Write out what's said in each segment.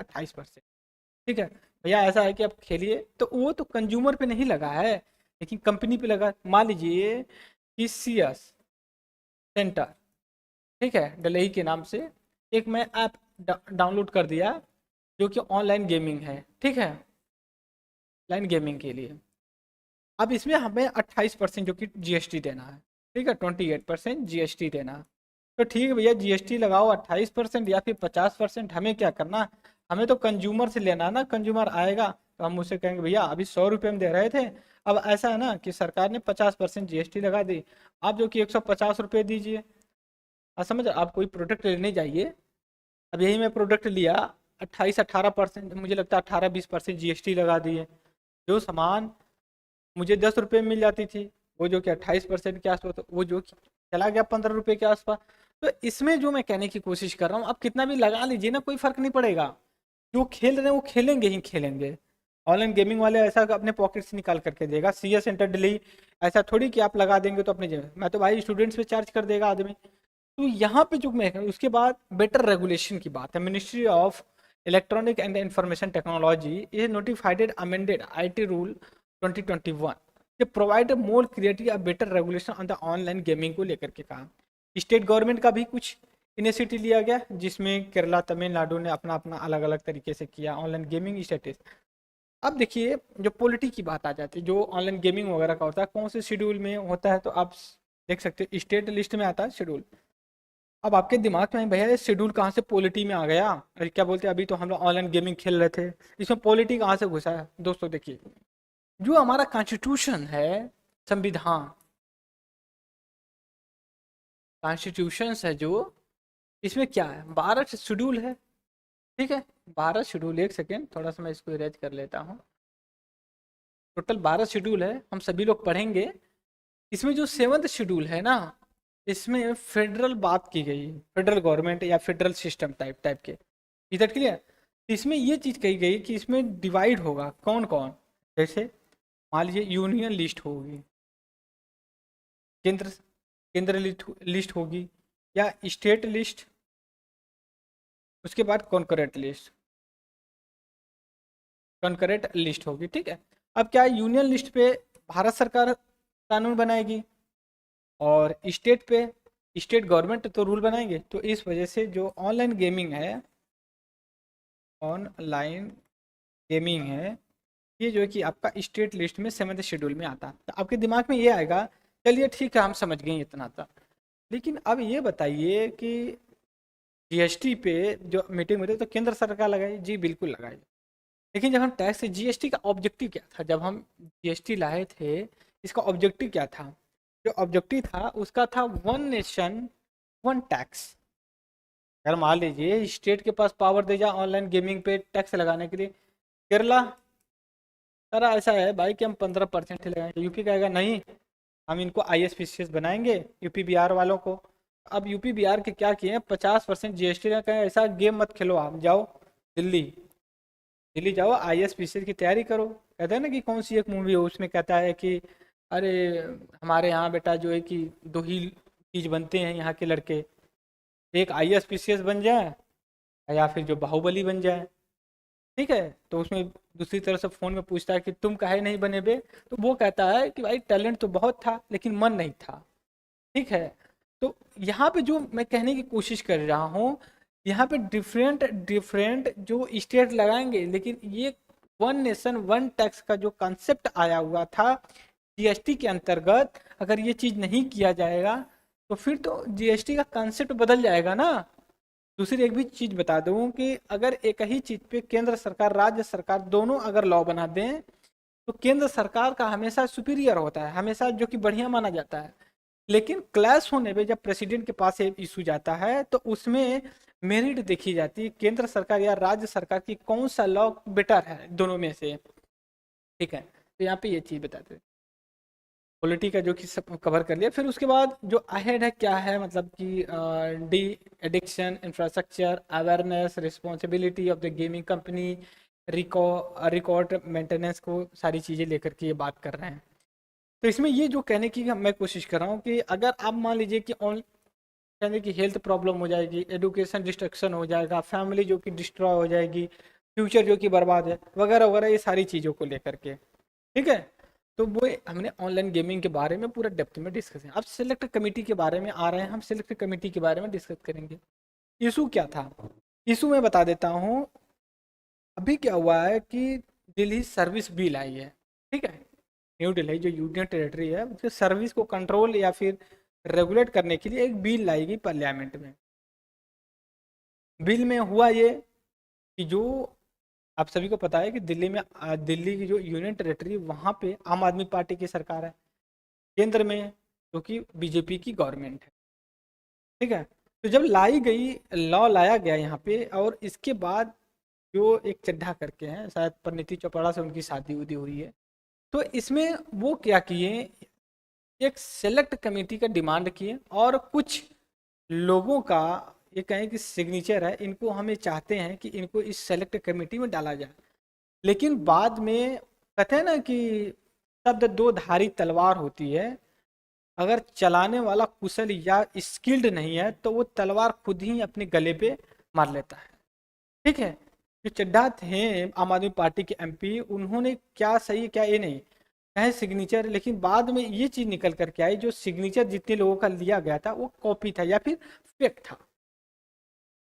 28%। ठीक है भैया, ऐसा है कि आप खेलिए, तो वो तो कंज्यूमर पे नहीं लगा है, लेकिन कंपनी पे लगा। मान लीजिए कि CS सेंटर, ठीक है, डलही के नाम से एक मैं ऐप डाउनलोड कर दिया जो कि ऑनलाइन गेमिंग है, ठीक है, ऑनलाइन गेमिंग के लिए। अब इसमें हमें 28% जो कि GST देना है, ठीक है, 28% GST देना है। तो ठीक है भैया, GST लगाओ 28% या फिर 50%, हमें क्या करना, हमें तो कंज्यूमर से लेना है ना। कंज्यूमर आएगा तो हम उसे कहेंगे भैया अभी 100 रुपये में दे रहे थे, अब ऐसा है ना कि सरकार ने 50% GST लगा दी, आप जो कि 150 रुपये दीजिए। आप समझ, आप कोई प्रोडक्ट लेने जाइए, अब यही मैं प्रोडक्ट लिया, 28-18%, मुझे लगता है 18-20% GST लगा दिए। जो सामान मुझे 10 रुपये में मिल जाती थी, वो जो कि 28% के आसपास, तो वो जो कि चला गया 15 रुपये के आसपास। तो इसमें जो मैं कहने की कोशिश कर रहा हूँ, आप कितना भी लगा लीजिए ना, कोई फर्क नहीं पड़ेगा। जो खेल रहे हैं वो खेलेंगे ही खेलेंगे। ऑनलाइन गेमिंग वाले ऐसा अपने पॉकेट से निकाल करके देगा। CS सेंटर दिल्ली ऐसा थोड़ी कि आप लगा देंगे तो अपने जेब, मैं तो भाई स्टूडेंट्स पे चार्ज कर देगा आदमी। तो यहाँ पे जो मैं, उसके बाद बेटर रेगुलेशन की बात है। Ministry of electronic and information technology is notified amended IT rule 2021, ये प्रोवाइड मोर क्रिएटिव या better regulation on the online gaming को लेकर के कहा। स्टेट गवर्नमेंट का भी कुछ इनिशिएटिव लिया गया, जिसमें केरला, तमिलनाडु ने अपना अपना अलग अलग तरीके से किया ऑनलाइन गेमिंग स्टेटस। अब देखिए, जो पॉलिटी की बात आ जाती है, जो ऑनलाइन गेमिंग वगैरह का होता है, कौन से शेड्यूल में होता है, तो आप देख सकते हो स्टेट लिस्ट में आता है शेड्यूल। अब आपके दिमाग में भैया ये शेड्यूल कहाँ से पॉलिटी में आ गया, अरे क्या बोलते हैं, अभी तो हम लोग ऑनलाइन गेमिंग खेल रहे थे, इसमें पॉलिटी कहाँ से घुसा है। दोस्तों देखिए, जो हमारा कॉन्स्टिट्यूशन है, संविधान, कॉन्स्टिट्यूशन है जो, इसमें क्या है, 12 शेड्यूल है, ठीक है, 12 शेड्यूल। एक सेकेंड, थोड़ा सा मैं इसको इरेज कर लेता हूँ। टोटल 12 शेड्यूल है, हम सभी लोग पढ़ेंगे। इसमें जो 7वां शेड्यूल है ना, इसमें फेडरल बात की गई, फेडरल गवर्नमेंट या फेडरल सिस्टम टाइप टाइप के, इधर क्लियर। इसमें ये चीज कही गई कि इसमें डिवाइड होगा कौन कौन, जैसे मान लीजिए यूनियन लिस्ट होगी, केंद्र केंद्र लिस्ट होगी, या स्टेट लिस्ट, उसके बाद कॉन्करेंट लिस्ट होगी, ठीक है। अब क्या है, यूनियन लिस्ट पे भारत सरकार कानून बनाएगी, और स्टेट पे स्टेट गवर्नमेंट तो रूल बनाएंगे। तो इस वजह से जो ऑनलाइन गेमिंग है, ऑनलाइन गेमिंग है, ये जो है कि आपका स्टेट लिस्ट में 7वें शेड्यूल में आता है। तो आपके दिमाग में ये आएगा, चलिए ठीक है हम समझ गए इतना तक। लेकिन अब ये बताइए कि GST पे जो मीटिंग होती है तो केंद्र सरकार लगाई, जी बिल्कुल लगाई। लेकिन जब हम टैक्स, GST का ऑब्जेक्टिव क्या था, जब हम GST लाए थे, इसका ऑब्जेक्टिव क्या था। जो ऑब्जेक्टिव था उसका था वन नेशन वन टैक्स। अगर मान लीजिए स्टेट के पास पावर दे जाए ऑनलाइन गेमिंग पे टैक्स लगाने के लिए, केरला सर ऐसा है भाई कि हम 15% ही लगाएंगे, यूपी कहेगा नहीं हम इनको ISPCS बनाएंगे, यूपी बिहार वालों को। अब यूपी बिहार के क्या किए हैं, 50% GST का, कहें ऐसा गेम मत खेलो, आप जाओ दिल्ली, दिल्ली जाओ ISPCS की तैयारी करो। कहते हैं ना कि कौन सी एक मूवी है उसमें कहता है कि अरे हमारे यहाँ बेटा जो है कि दो ही चीज बनते हैं यहाँ के लड़के, एक ISPCS बन जाए या फिर जो बाहुबली बन जाए, ठीक है। तो उसमें दूसरी तरफ से फोन में पूछता है कि तुम काहे नहीं बने बे, तो वो कहता है कि भाई टैलेंट तो बहुत था लेकिन मन नहीं था, ठीक है। तो यहाँ पे जो मैं कहने की कोशिश कर रहा हूँ, यहाँ पे डिफरेंट डिफरेंट जो स्टेट लगाएंगे, लेकिन ये वन नेशन वन टैक्स का जो कॉन्सेप्ट आया हुआ था GST के अंतर्गत, अगर ये चीज नहीं किया जाएगा तो फिर तो GST का कॉन्सेप्ट बदल जाएगा ना। दूसरी एक भी चीज बता दूं कि अगर एक ही चीज पे केंद्र सरकार राज्य सरकार दोनों अगर लॉ बना दें, तो केंद्र सरकार का हमेशा सुपीरियर होता है, हमेशा जो कि बढ़िया माना जाता है। लेकिन क्लैश होने पे जब प्रेसिडेंट के पास इशू जाता है तो उसमें मेरिट देखी जाती है, केंद्र सरकार या राज्य सरकार की कौन सा लॉ बेटर है दोनों में से, ठीक है। तो यहाँ पे ये चीज बताते हैं, पॉलिटी का जो कि सब कवर कर लिया। फिर उसके बाद जो अहेड है क्या है, मतलब कि de addiction, infrastructure, awareness, responsibility of the gaming company, record maintenance को सारी चीज़ें लेकर के ये बात कर रहे हैं। तो इसमें ये जो कहने की मैं कोशिश कर रहा हूँ कि अगर आप मान लीजिए कि कहने की हेल्थ प्रॉब्लम हो जाएगी, एजुकेशन डिस्ट्रक्शन हो जाएगा, फैमिली जो कि डिस्ट्रॉय हो जाएगी, फ्यूचर जो कि बर्बाद है, वगैरह वगैरह, ये सारी चीज़ों को लेकर के। ठीक है, तो वो हमने ऑनलाइन गेमिंग के बारे में पूरा डेप्थ में डिस्कस किया। अब सिलेक्ट कमेटी के बारे में आ रहे हैं, हम सिलेक्ट कमेटी के बारे में डिस्कस करेंगे। इशू क्या था, इशू मैं बता देता हूँ। अभी क्या हुआ है कि दिल्ली सर्विस बिल आई है, ठीक है, न्यू दिल्ली जो यूनियन टेरिटरी है उसके सर्विस को कंट्रोल या फिर रेगुलेट करने के लिए एक बिल लाएगी पार्लियामेंट में। बिल में हुआ ये कि जो आप सभी को पता है कि दिल्ली में दिल्ली की जो यूनियन टेरिटरी वहाँ पे आम आदमी पार्टी की सरकार है केंद्र में, जो कि बीजेपी की गवर्नमेंट है। ठीक है, तो जब लाई गई, लॉ लाया गया यहाँ पे, और इसके बाद जो एक चड्ढा करके हैं, शायद परिणीति चोपड़ा से उनकी शादी उदी हुई है, तो इसमें वो क्या किए, एक सेलेक्ट कमेटी का डिमांड किए, और कुछ लोगों का ये कहें कि सिग्नेचर है, इनको हमें चाहते हैं कि इनको इस सेलेक्ट कमेटी में डाला जाए। लेकिन बाद में कहते हैं ना कि शब्द दो धारी तलवार होती है, अगर चलाने वाला कुशल या स्किल्ड नहीं है तो वो तलवार खुद ही अपने गले पे मार लेता है। ठीक है, जो चड्ढा थे आम आदमी पार्टी के एमपी, उन्होंने क्या सही क्या ये नहीं कहे सिग्नेचर, लेकिन बाद में ये चीज निकल करके आई, जो सिग्नेचर जितने लोगों का लिया गया था वो कॉपी था या फिर फेक था।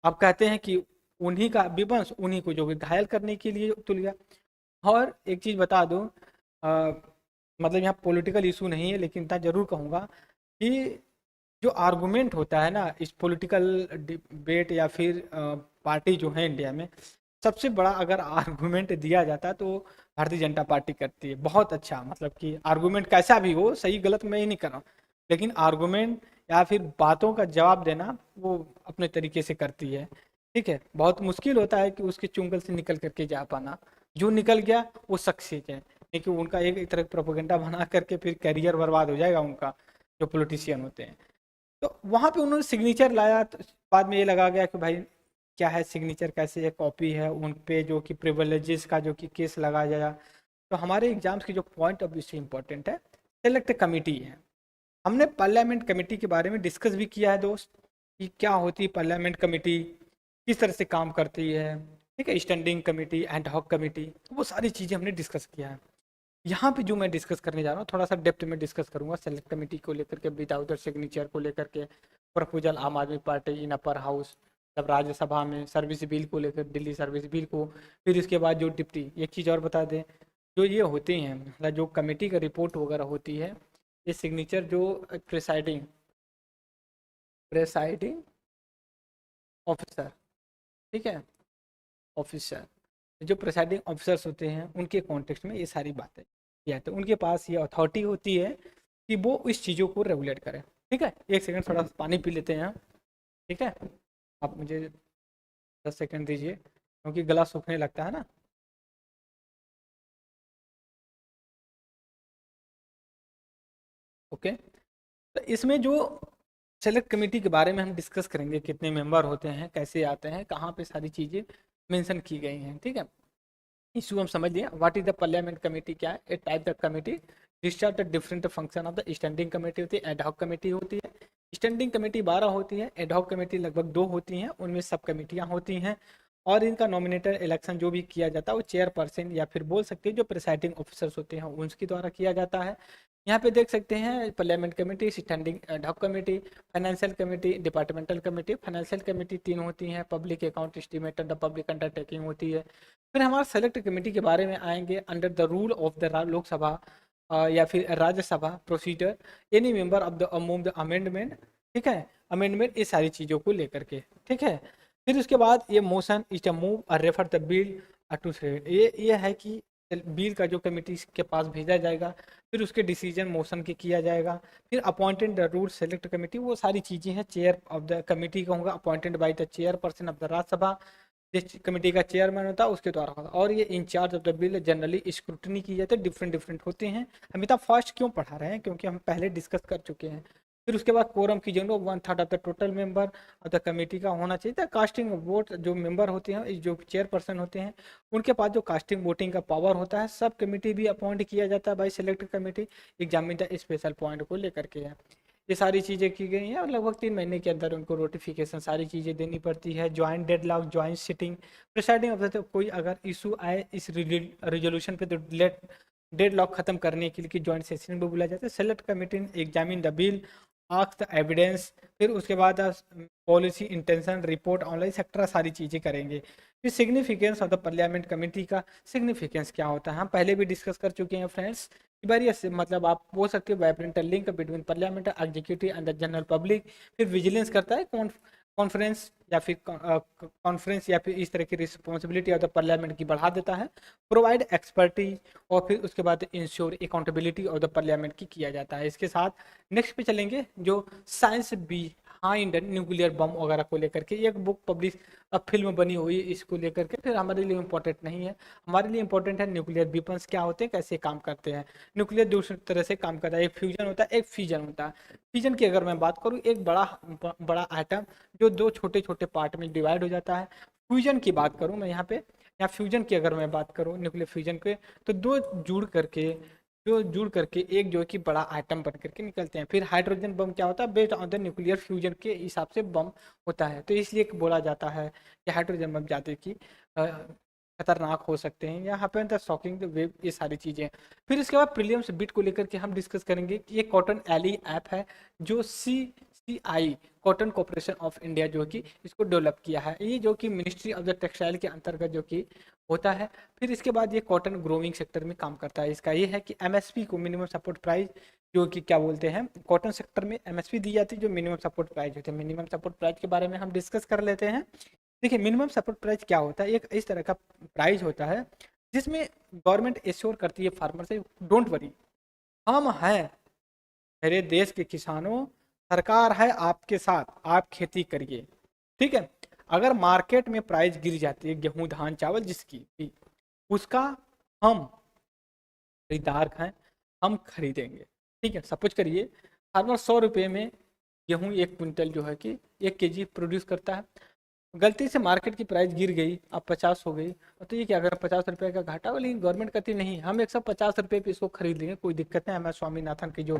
अब कहते हैं कि उन्हीं का विवंश उन्हीं को जो कि घायल करने के लिए तुल गया। और एक चीज बता दूं, मतलब यहाँ पॉलिटिकल इशू नहीं है, लेकिन इतना जरूर कहूँगा कि जो आर्गुमेंट होता है ना इस पॉलिटिकल डिबेट या फिर पार्टी जो है इंडिया में, सबसे बड़ा अगर आर्गुमेंट दिया जाता है तो भारतीय जनता पार्टी करती है बहुत अच्छा। मतलब कि आर्गुमेंट कैसा भी हो, सही गलत मैं ये नहीं कर रहा हूँ, लेकिन आर्गुमेंट या फिर बातों का जवाब देना वो अपने तरीके से करती है। ठीक है, बहुत मुश्किल होता है कि उसके चुंगल से निकल करके जा पाना, जो निकल गया वो सक्सेस है, लेकिन उनका एक तरह प्रोपेगेंडा बना करके फिर करियर बर्बाद हो जाएगा उनका, जो पॉलिटिशियन होते हैं। तो वहाँ पे उन्होंने सिग्नेचर लाया, तो बाद में ये लगा गया कि भाई क्या है सिग्नेचर, कैसे ये कॉपी है, उन पे जो कि प्रिविलेजेस का जो कि केस लगाया जाएगा। तो हमारे एग्जाम्स की जो पॉइंट ऑफ व्यू से इम्पोर्टेंट है, सेलेक्ट कमेटी है। हमने पार्लियामेंट कमेटी के बारे में डिस्कस भी किया है दोस्त, कि क्या होती है पार्लियामेंट कमेटी, किस तरह से काम करती है। ठीक है, standing committee, ad hoc committee, वो सारी चीज़ें हमने डिस्कस किया है। यहाँ पे जो मैं डिस्कस करने जा रहा हूँ थोड़ा सा डेप्थ में डिस्कस करूंगा सेलेक्ट कमेटी को लेकर के, विदाउट सिग्नेचर को लेकर के, प्रपोजल आम आदमी पार्टी इन अपर हाउस, तब राज्यसभा में सर्विस बिल को लेकर, दिल्ली सर्विस बिल को, फिर इसके बाद जो डिप्टी, एक चीज़ और बता दें, जो ये होते हैं मतलब जो कमेटी का रिपोर्ट वगैरह होती है, ये सिग्नेचर जो प्रेसाइडिंग प्रेसाइडिंग ऑफिसर, ठीक है, ऑफिसर, जो प्रेसाइडिंग ऑफिसर्स होते हैं उनके कॉन्टेक्स्ट में ये सारी बातें किया, तो उनके पास ये अथॉरिटी होती है कि वो इस चीज़ों को रेगुलेट करें। ठीक है, एक सेकंड थोड़ा सा पानी पी लेते हैं। ठीक है, आप मुझे 10 सेकंड दीजिए क्योंकि गला सूखने लगता है ना। ओके, तो इसमें जो सेलेक्ट कमेटी के बारे में हम डिस्कस करेंगे, कितने मेंबर होते हैं, कैसे आते हैं, कहाँ पे सारी चीज़ें मेंशन की गई हैं। ठीक है, इशू हम समझ लिया। What is the parliament committee, क्या है, a type the committee discharge the different function of the standing committee होती है, एड हॉक कमेटी होती है। स्टैंडिंग कमेटी 12 होती है, एड हॉक कमेटी लगभग 2 होती हैं, उनमें सब कमेटियां होती हैं, और इनका नॉमिनेटेड इलेक्शन जो भी किया जाता है वो चेयरपर्सन या फिर बोल सकते हैं जो प्रिसाइडिंग ऑफिसर्स होते हैं उनके द्वारा किया जाता है। यहाँ पे देख सकते हैं parliament committee, standing ad hoc committee, financial committee, departmental committee. Financial committee 3 होती हैं, public account estimate and public undertaking होती है। फिर हमारा सेलेक्ट कमेटी के बारे में आएंगे, under the rule of the Lok Sabha या फिर Rajya Sabha procedure, any member of the a move the amendment. ठीक है, अमेंडमेंट, ये सारी चीज़ों को लेकर के। ठीक है, फिर उसके बाद ये मोशन इज अ मूव और रेफर द बिल टू ये है कि बिल का जो कमेटी के पास भेजा जाएगा, फिर उसके डिसीजन मोशन के किया जाएगा। फिर appointed the rule select committee, वो सारी चीज़ें हैं, चेयर ऑफ द कमेटी का होगा appointed by the chairperson of the Rajya Sabha, जिस कमेटी का चेयरमैन होता है उसके द्वारा होता है। और ये incharge of the bill generally scrutiny की जाती है, डिफरेंट डिफरेंट होते हैं। हम इतना फास्ट क्यों पढ़ा रहे हैं, क्योंकि हम पहले डिस्कस कर चुके हैं। फिर उसके बाद कोरम की जरूरत 1/3 of the total member of the committee का होना चाहिए था। कास्टिंग वोट, जो मेंबर होते हैं, जो चेयरपर्सन होते हैं, उनके पास जो कास्टिंग वोटिंग का पावर होता है। सब कमेटी भी अपॉइंट किया जाता है by select committee, examine the special point को लेकर के है। ये सारी चीज़ें की गई हैं और लगभग 3 महीने के अंदर उनको नोटिफिकेशन सारी चीज़ें देनी पड़ती है। Joint deadlock, joint sitting, presiding officer, कोई अगर इशू आए इस रेजोल्यूशन पे तो डेडलॉक खत्म करने के लिए कि ज्वाइंट सेशन में बुलाया जाता है। Select committee examine the bill, ask the evidence, फिर उसके बाद policy intention report online sector सारी चीज़ें करेंगे। फिर significance of the parliament committee का सिग्निफिकेंस क्या होता है हम पहले भी डिस्कस कर चुके हैं फ्रेंड्स। वेरियस मतलब आप बोल सकते हो vibrant link between parliament, executive and the general public. फिर विजिलेंस करता है कॉन्फ्रेंस या फिर कॉन्फ्रेंस या फिर इस तरह की रिस्पॉन्सिबिलिटी ऑफ द पार्लियामेंट की बढ़ा देता है। प्रोवाइड एक्सपर्टीज और फिर उसके बाद ensure accountability of the parliament की किया जाता है। इसके साथ नेक्स्ट पे चलेंगे जो साइंस बिहाइंड न्यूक्लियर बम वगैरह को लेकर के एक बुक पब्लिश फिल्म बनी हुई है इसको लेकर के। फिर हमारे लिए इम्पोर्टेंट नहीं है, हमारे लिए इम्पोर्टेंट है न्यूक्लियर वेपन्स क्या होते हैं, कैसे काम करते हैं। न्यूक्लियर दूसरी तरह से काम करता है, एक फ्यूजन होता है, एक फिजन होता है। फिजन की अगर मैं बात करूँ, एक बड़ा आइटम जो दो छोटे छोटे पार्ट में डिवाइड हो जाता है। फ्यूजन की बात करूँ मैं यहाँ पे, या फ्यूजन की अगर मैं बात करूँ न्यूक्लियर फ्यूजन के, तो दो जुड़ करके एक जो है कि बड़ा आइटम बन करके निकलते हैं। फिर हाइड्रोजन बम क्या होता है, based on the nuclear fusion के हिसाब से बम होता है। तो इसलिए बोला जाता है कि हाइड्रोजन बम ज़्यादा की खतरनाक हो सकते हैं, या happen the shocking the wave, ये सारी चीज़ें। फिर इसके बाद प्रीलिम्स बिट को लेकर के हम डिस्कस करेंगे कि ये कॉटन एली ऐप है जो CCI cotton corporation of India जो कि इसको डेवलप किया है, ये जो कि मिनिस्ट्री ऑफ द टेक्सटाइल के अंतर्गत जो कि होता है। फिर इसके बाद ये कॉटन ग्रोविंग सेक्टर में काम करता है। इसका ये है कि MSP को मिनिमम सपोर्ट प्राइस जो कि क्या बोलते हैं, कॉटन सेक्टर में MSP दी जाती है जो मिनिमम सपोर्ट प्राइस होते हैं। मिनिमम सपोर्ट प्राइस के बारे में हम डिस्कस कर लेते हैं। देखिए मिनिमम सपोर्ट प्राइस क्या होता है, एक इस तरह का प्राइस होता है जिसमें गवर्नमेंट एश्योर करती है फार्मर से, डोंट वरी, हम हैं मेरे देश के किसानों, सरकार है आपके साथ, आप खेती करिए, ठीक है। अगर मार्केट में प्राइस गिर जाती है गेहूं धान चावल जिसकी भी, उसका हम खरीदार हैं, हम खरीदेंगे, ठीक है। सपोज करिए फार्मर 100 रुपये में गेहूं 1 क्विंटल जो है कि 1 kg प्रोड्यूस करता है, गलती से मार्केट की प्राइस गिर गई, अब 50 हो गई, तो ये क्या, अगर 50 रुपये का घाटा हो, लेकिन गवर्नमेंट कहती नहीं हम 150 रुपये पे इसको खरीद लेंगे, कोई दिक्कत नहीं। हमारे स्वामीनाथन की जो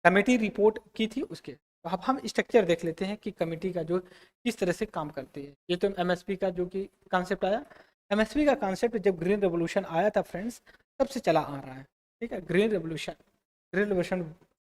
कमेटी रिपोर्ट की थी उसके, तो अब हम स्ट्रक्चर देख लेते हैं कि कमेटी का जो किस तरह से काम करती है। ये तो MSP का जो कि कॉन्सेप्ट आया, MSP का कॉन्सेप्ट जब ग्रीन रेवोल्यूशन आया था फ्रेंड्स, तब से चला आ रहा है, ठीक है। ग्रीन रेवोल्यूशन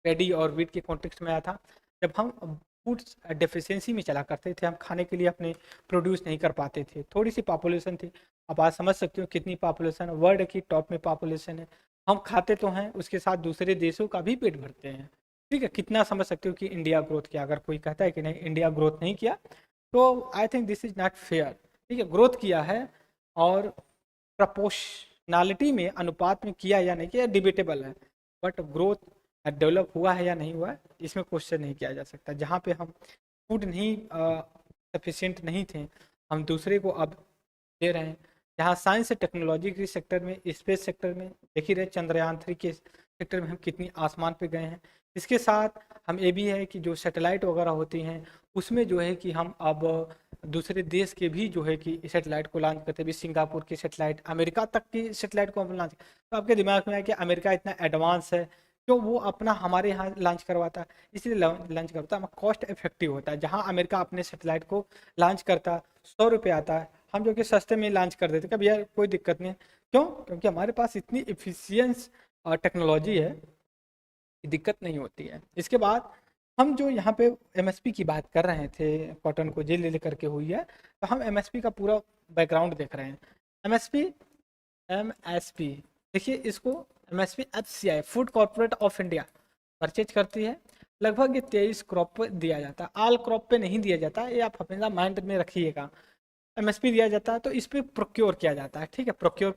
पैडी और वीट के कॉन्टेक्स्ट में आया था, जब हम फूड डेफिशिएंसी में चला करते थे, हम खाने के लिए अपने प्रोड्यूस नहीं कर पाते थे, थोड़ी सी पॉपुलेशन थी। अब आप समझ सकते हो कितनी पॉपुलेशन, वर्ल्ड की टॉप में पॉपुलेशन है, हम खाते तो हैं उसके साथ दूसरे देशों का भी पेट भरते हैं, ठीक है। कितना समझ सकते हो कि इंडिया ग्रोथ किया, अगर कोई कहता है कि नहीं इंडिया ग्रोथ नहीं किया, तो I think this is not fair, ठीक है। ग्रोथ किया है और प्रपोर्शनैलिटी में, अनुपात में किया या नहीं किया डिबेटेबल है, बट ग्रोथ डेवलप हुआ है या नहीं हुआ है इसमें क्वेश्चन नहीं किया जा सकता। जहाँ पे हम फूड नहीं सफिशिएंट नहीं थे, हम दूसरे को अब दे रहे हैं। जहाँ साइंस एंड टेक्नोलॉजी के सेक्टर में, स्पेस सेक्टर में देख ही रहे, चंद्रयान 3 के सेक्टर में हम कितनी आसमान पे गए हैं। इसके साथ हम ये भी है कि जो सैटेलाइट वगैरह होती हैं उसमें जो है कि हम अब दूसरे देश के भी जो है कि सैटेलाइट को लॉन्च करते भी, सिंगापुर की सैटेलाइट, अमेरिका तक की सैटेलाइट को हम लॉन्च। तो आपके दिमाग में आया कि अमेरिका इतना एडवांस है, क्यों वो अपना हमारे यहाँ लॉन्च करवाता है, इसलिए लॉन्च करता है, कॉस्ट इफेक्टिव होता है। जहाँ अमेरिका अपने सैटेलाइट को लॉन्च करता 100 रुपये आता है, हम जो कि सस्ते में लॉन्च कर देते, कभी यार कोई दिक्कत नहीं है, क्यों, क्योंकि हमारे पास इतनी इफिशियंस टेक्नोलॉजी है, दिक्कत नहीं होती है। इसके बाद हम जो यहाँ पे MSP की बात कर रहे थे, कॉटन को जेल ले करके हुई है, तो हम MSP का पूरा बैकग्राउंड देख रहे हैं। MSP देखिए इसको, MSP FCI food corporate of India purchase करती है। लगभग ये 23 क्रॉप पे दिया जाता है, ऑल क्रॉप पे नहीं दिया जाता, ये आप हमेशा माइंड में रखिएगा। MSP दिया जाता है तो इस पर प्रोक्योर किया जाता है, ठीक है। प्रोक्योर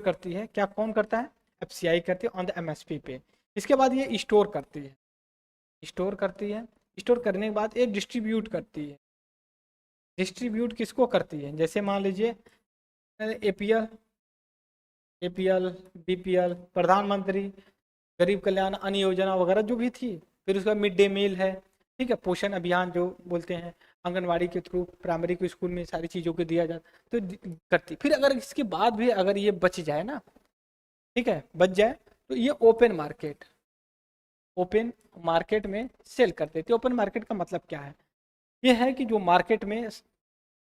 करती है क्या, कौन करता है, FCI करती है ऑन द MSP पे। इसके बाद ये स्टोर करती है, स्टोर करने के बाद ये डिस्ट्रीब्यूट करती है। डिस्ट्रीब्यूट किसको करती है, जैसे मान लीजिए APL BPL, प्रधानमंत्री गरीब कल्याण अन्न योजना वगैरह जो भी थी। फिर उसका मिड डे मील है, ठीक है। पोषण अभियान जो बोलते हैं, आंगनवाड़ी के थ्रू प्राइमरी को स्कूल में सारी चीज़ों को दिया जाता तो करती। फिर अगर इसके बाद भी अगर ये बच जाए ना, ठीक है, बच जाए, तो ये ओपन मार्केट, ओपन मार्केट में सेल कर देती है। ओपन मार्केट का मतलब क्या है? ये है कि जो मार्केट में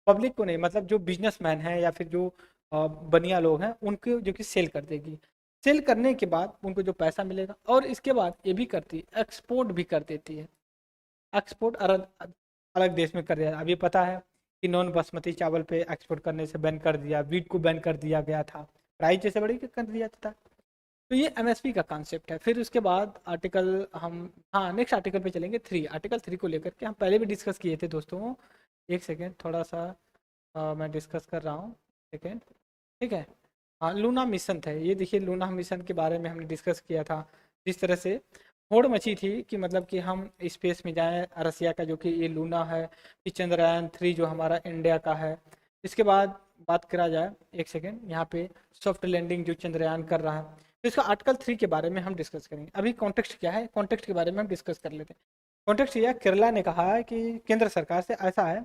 पब्लिक को नहीं, मतलब जो बिजनेसमैन है या फिर जो बनिया लोग हैं उनको जो कि सेल कर देगी। सेल करने के बाद उनको जो पैसा मिलेगा, और इसके बाद ये भी करती है, एक्सपोर्ट भी कर देती है। एक्सपोर्ट अलग अलग देश में कर दिया। अभी पता है कि नॉन बासमती चावल पे एक्सपोर्ट करने से बैन कर दिया, वीट को बैन कर दिया गया था, प्राइस जैसे बढ़ी कर दिया था। तो ये एमएसपी का कॉन्सेप्ट है। फिर उसके बाद आर्टिकल हम, हाँ नेक्स्ट आर्टिकल पे चलेंगे, 3 आर्टिकल 3 को लेकर के हम पहले भी डिस्कस किए थे दोस्तों। एक सेकेंड, थोड़ा सा मैं डिस्कस कर रहा हूँ, सेकेंड, ठीक है। हाँ, लूना मिशन थे ये, देखिए लूना मिशन के बारे में हमने डिस्कस किया था। जिस तरह से होड़ मची थी कि मतलब कि हम स्पेस में जाएं, रसिया का जो कि ये लूना है, कि चंद्रयान 3 जो हमारा इंडिया का है। इसके बाद बात करा जाए, एक सेकेंड, यहाँ पे सॉफ्ट लैंडिंग जो चंद्रयान कर रहा है, तो इसका आर्टिकल 3 के बारे में हम डिस्कस करेंगे। अभी कॉन्टेक्स्ट क्या है, कॉन्टेक्स्ट के बारे में हम डिस्कस कर लेते हैं। कॉन्टेक्स्ट यह, केरला ने कहा है कि केंद्र सरकार से ऐसा है